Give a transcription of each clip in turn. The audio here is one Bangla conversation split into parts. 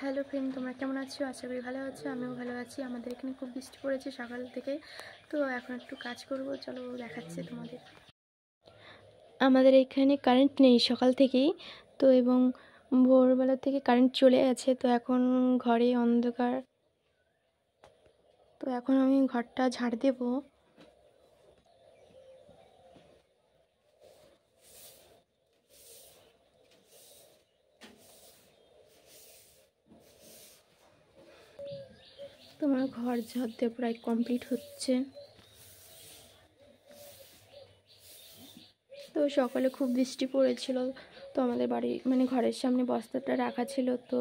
হ্যালো ফ্রেন্ড, তোমরা কেমন আছো? আশা করি ভালো আছো। আমিও ভালো আছি। আমাদের এখানে খুব বৃষ্টি পড়েছে সকাল থেকে, তো এখন একটু কাজ করব। চলো দেখাচ্ছি তোমাদের। আমাদের এখানে কারেন্ট নেই সকাল থেকেই, তো এবং ভোরবেলা থেকে কারেন্ট চলে গেছে। তো এখন ঘরে অন্ধকার, তো এখন আমি ঘরটা ঝাড় দেবো। তোমার ঘর ঝাড় দিয়ে প্রায় কমপ্লিট হচ্ছে। তো সকালে খুব বৃষ্টি পড়েছিল, তো আমাদের বাড়ি ঘরের সামনে বস্তাটা রাখা ছিল, তো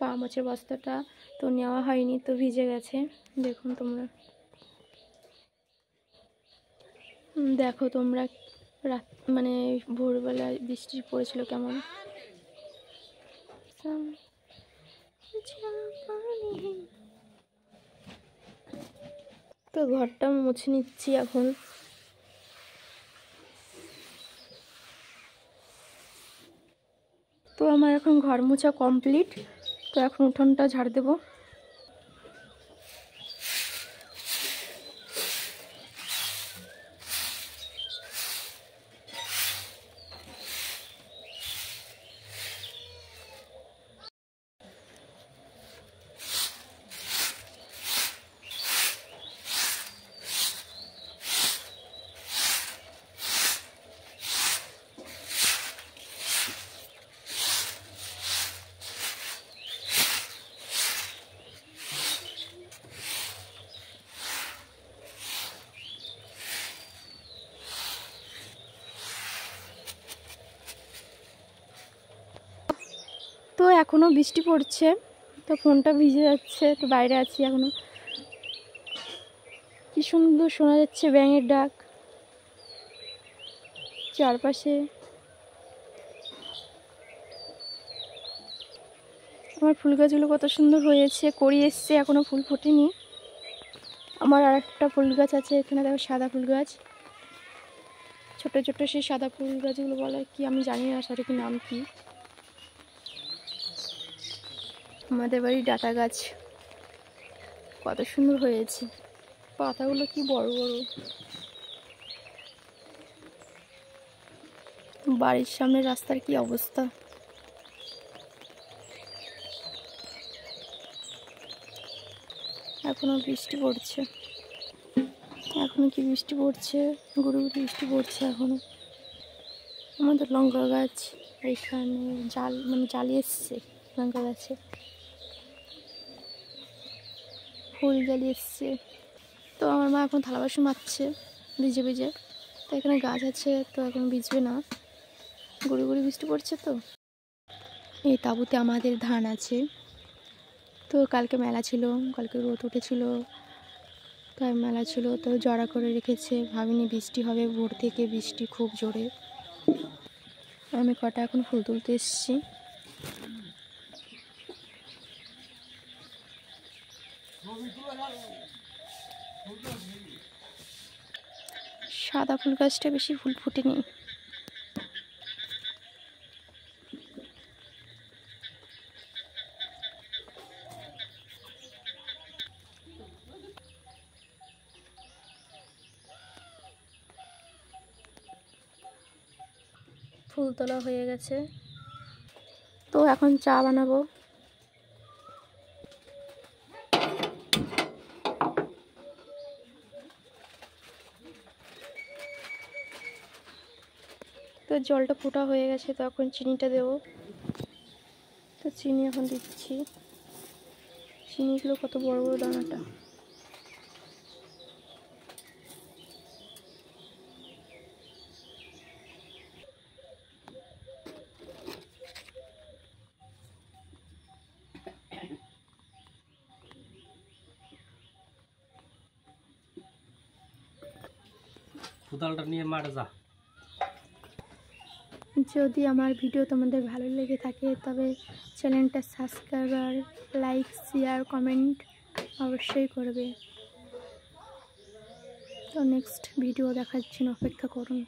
পা মোছার বস্তাটা তো নেওয়া হয়নি, তো ভিজে গেছে। দেখুন তোমরা, দেখো তোমরা রাত ভোরবেলায় বৃষ্টি পড়েছিল কেমন। তো ঘরটা মুছে নিচ্ছি এখন। তো আমার এখন ঘর মোছা কমপ্লিট, তো এখন উঠোনটা ঝাড় দেবো। তো এখনও বৃষ্টি পড়ছে, তো ফোনটা ভিজে যাচ্ছে, তো বাইরে আছি এখনো। কি সুন্দর শোনা যাচ্ছে ব্যাঙের ডাক চারপাশে। আমার ফুল গাছগুলো কত সুন্দর হয়েছে, কড়ি এসছে, এখনো ফুল ফোটেনি। আমার আর একটা ফুল গাছ আছে এখানে, দেখো সাদা ফুল গাছ, ছোট ছোট সেই সাদা ফুল গাছগুলো বলে কি আমি জানি না সঠিক নাম কি। আমাদের বাড়ির ডাঁটা গাছ কত সুন্দর হয়েছে, পাতাগুলো কি বড় বড়। বাড়ির সামনে রাস্তার কি অবস্থা। এখনো বৃষ্টি পড়ছে, এখনো কি বৃষ্টি পড়ছে, গুড়ি গুড়ি বৃষ্টি পড়ছে এখনো। আমাদের লঙ্কা গাছ এইখানে জালি এসছে, লঙ্কা গাছে ফুল জালি এসছে। তো আমার মা এখন থালা বাসন মাজছে ভিজে ভিজে, তো এখানে গাছ আছে, তো এখন ভিজবে না, গুড়ি গুড়ি বৃষ্টি পড়ছে। তো এই তাঁবুতে আমাদের ধান আছে, তো কালকে মেলা ছিল, কালকে রোদ উঠেছিল, তাই মেলা ছিল, তো জড়া করে রেখেছে। ভাবিনি বৃষ্টি হবে, ভোর থেকে বৃষ্টি খুব জোরে। আমি কটা এখন ফুল তুলতে এসেছি। সাদা ফুল গাছটা বেশি ফুল ফুটেনি। ফুল তোলা হয়ে গেছে, তো এখন চা বানাবো। তো জলটা ফোটা হয়ে গেছে, তো এখন চিনিটা দেবো। তো চিনি এখন দিচ্ছি। চিনিগুলো কত বড় বড় দানাটা। কোদালটা নিয়ে মাঠে যা। যদি আমার ভিডিও তোমাদের ভালো লেগে থাকে তবে চ্যানেলটা সাবস্ক্রাইব আর লাইক শেয়ার কমেন্ট অবশ্যই করবে। তো নেক্সট ভিডিও দেখার জন্য অপেক্ষা করুন।